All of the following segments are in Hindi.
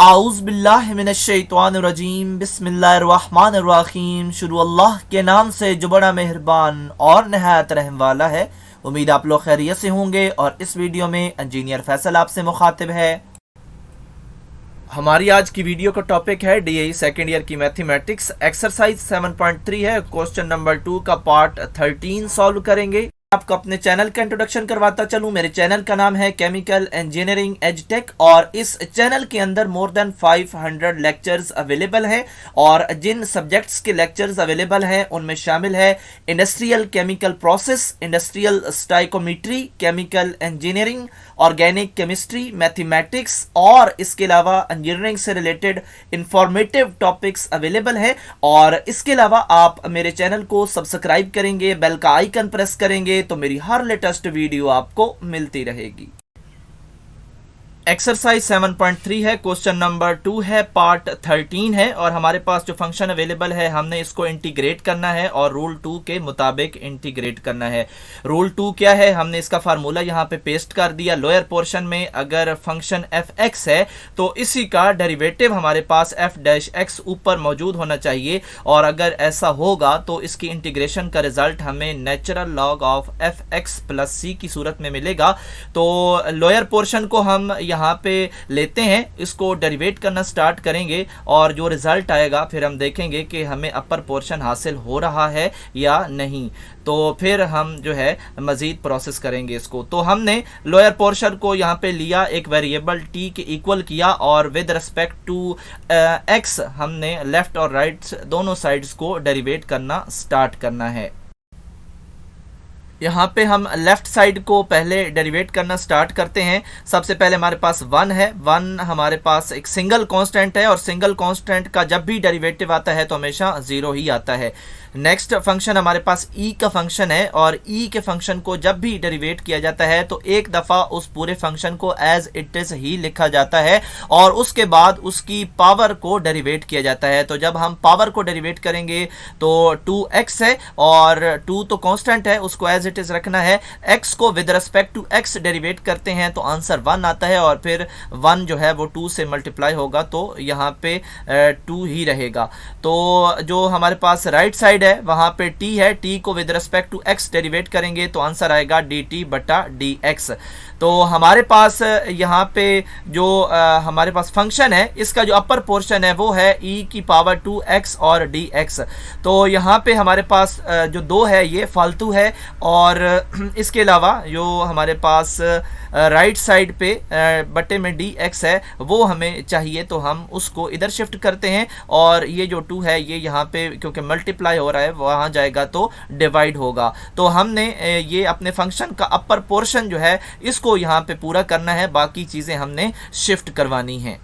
आऊज़ बिल्लाहि मिनश्शैतानिर्रजीम बिस्मिल्लाहिर्रहमानिर्रहीम। शुरू अल्लाह के नाम से जो बड़ा मेहरबान और नहायत रहम वाला है। उम्मीद आप लोग खैरियत से होंगे और इस वीडियो में इंजीनियर फैसल आपसे मुखातिब है। हमारी आज की वीडियो का टॉपिक है DAE सेकेंड ईयर की मैथमेटिक्स एक्सरसाइज 7.3 है। क्वेश्चन नंबर 2 का पार्ट 13 सॉल्व करेंगे। आपको अपने चैनल का इंट्रोडक्शन करवाता चलूं। मेरे चैनल का नाम है केमिकल इंजीनियरिंग एजटेक और इस चैनल के अंदर मोर देन 500 लेक्चर्स अवेलेबल हैं और जिन सब्जेक्ट्स के लेक्चर्स अवेलेबल हैं उनमें शामिल है industrial chemical process, industrial stoichiometry, chemical engineering, organic chemistry, mathematics और इसके अलावा इंजीनियरिंग से रिलेटेड इंफॉर्मेटिव टॉपिक्स अवेलेबल है। और इसके अलावा आप मेरे चैनल को सब्सक्राइब करेंगे, बेल का आइकन प्रेस करेंगे तो मेरी हर लेटेस्ट वीडियो आपको मिलती रहेगी। एक्सरसाइज 7.3 है, क्वेश्चन नंबर 2 है, पार्ट 13 है और हमारे पास जो फंक्शन अवेलेबल है हमने इसको इंटीग्रेट करना है और रूल 2 के मुताबिक इंटीग्रेट करना है। रूल 2 क्या है, हमने इसका फार्मूला यहाँ पे पेस्ट कर दिया। लोअर पोर्शन में अगर फंक्शन fx है तो इसी का डेरिवेटिव हमारे पास f' ऊपर मौजूद होना चाहिए और अगर ऐसा होगा तो इसकी इंटीग्रेशन का रिजल्ट हमें natural log of fx plus c की सूरत में मिलेगा। तो लोअर पोर्शन को हम यहाँ पे लेते हैं, इसको डेरिवेट करना स्टार्ट करेंगे और जो रिजल्ट आएगा फिर हम देखेंगे कि हमें अपर पोर्शन हासिल हो रहा है या नहीं। तो फिर हम जो है मजीद प्रोसेस करेंगे इसको। तो हमने लोअर पोर्शन को यहाँ पे लिया, एक वेरिएबल t के इक्वल किया और विद रिस्पेक्ट टू x हमने लेफ्ट और राइट दोनों साइड्स को डेरिवेट करना स्टार्ट करना है। यहाँ पे हम लेफ्ट साइड को पहले डेरिवेट करना स्टार्ट करते हैं। सबसे पहले हमारे पास 1 है, 1 हमारे पास एक सिंगल कांस्टेंट है और सिंगल कांस्टेंट का जब भी डेरिवेटिव आता है तो हमेशा 0 ही आता है। नेक्स्ट फंक्शन हमारे पास e का फंक्शन है और e के फंक्शन को जब भी डेरिवेट किया जाता है तो एक दफ़ा उस पूरे फंक्शन को एज इट इज़ ही लिखा जाता है और उसके बाद उसकी पावर को डेरिवेट किया जाता है। तो जब हम पावर को डेरिवेट करेंगे तो 2x है और 2 तो कांस्टेंट है, उसको एज इट इज रखना है। x को with respect to x derivate करते हैं तो आंसर 1 आता है और फिर 1 जो है वो 2 से मल्टीप्लाई होगा तो यहाँ पे 2 ही रहेगा। तो जो हमारे पास राइट साइड है वहां पे t है, t को with respect to x derivate करेंगे तो आंसर आएगा dt बटा dx। तो हमारे पास यहाँ पे जो हमारे पास फंक्शन है इसका जो अपर पोर्शन है वो है e की पावर 2x और dx। तो यहाँ पे हमारे पास जो 2 है ये फालतू है और इसके अलावा जो हमारे पास राइट साइड पे बटे में dx है वो हमें चाहिए तो हम उसको इधर शिफ्ट करते हैं और ये जो 2 है ये यहाँ पे क्योंकि मल्टीप्लाई हो रहा है वहाँ जाएगा तो डिवाइड होगा। तो हमने ये अपने फंक्शन का अपर पोर्शन जो है इसको यहाँ पे पूरा करना है, बाकी चीज़ें हमने शिफ्ट करवानी हैं।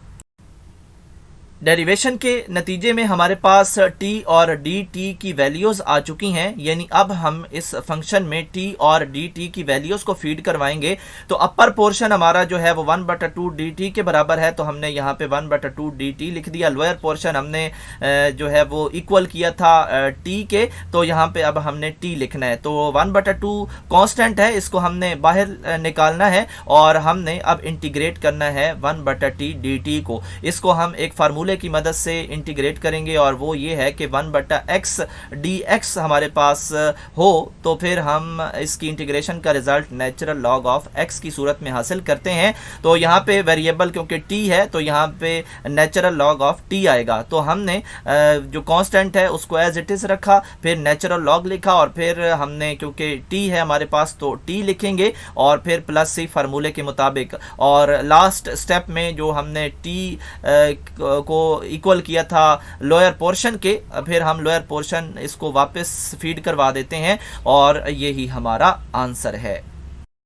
डेरिवेशन के नतीजे में हमारे पास t और dt की वैल्यूज़ आ चुकी हैं, यानी अब हम इस फंक्शन में t और dt की वैल्यूज़ को फीड करवाएंगे। तो अपर पोर्शन हमारा जो है वो 1/2 dt के बराबर है तो हमने यहाँ पे 1/2 dt लिख दिया। लोअर पोर्शन हमने जो है वो इक्वल किया था t के, तो यहाँ पे अब हमने t लिखना है। तो 1/2 कांस्टेंट है, इसको हमने बाहर निकालना है और हमने अब इंटीग्रेट करना है 1/t dt को। इसको हम एक फार्मूला की मदद से इंटीग्रेट करेंगे और वो ये है कि 1/x dx हमारे पास हो तो फिर हम इसकी इंटीग्रेशन का result natural log of x की सूरत में हासिल करते हैं। तो यहाँ पे वेरिएबल क्योंकि t है तो यहाँ पे नेचुरल लॉग ऑफ t आएगा। तो हमने जो कांस्टेंट है उसको एज इट इज रखा, फिर नेचुरल लॉग लिखा और फिर हमने क्योंकि t है हमारे पास तो t लिखेंगे और फिर प्लस c फार्मूले के मुताबिक। और लास्ट स्टेप में जो हमने t को इक्वल किया था लोअर पोर्शन के, फिर हम लोअर पोर्शन इसको वापस फीड करवा देते हैं और यही हमारा आंसर है।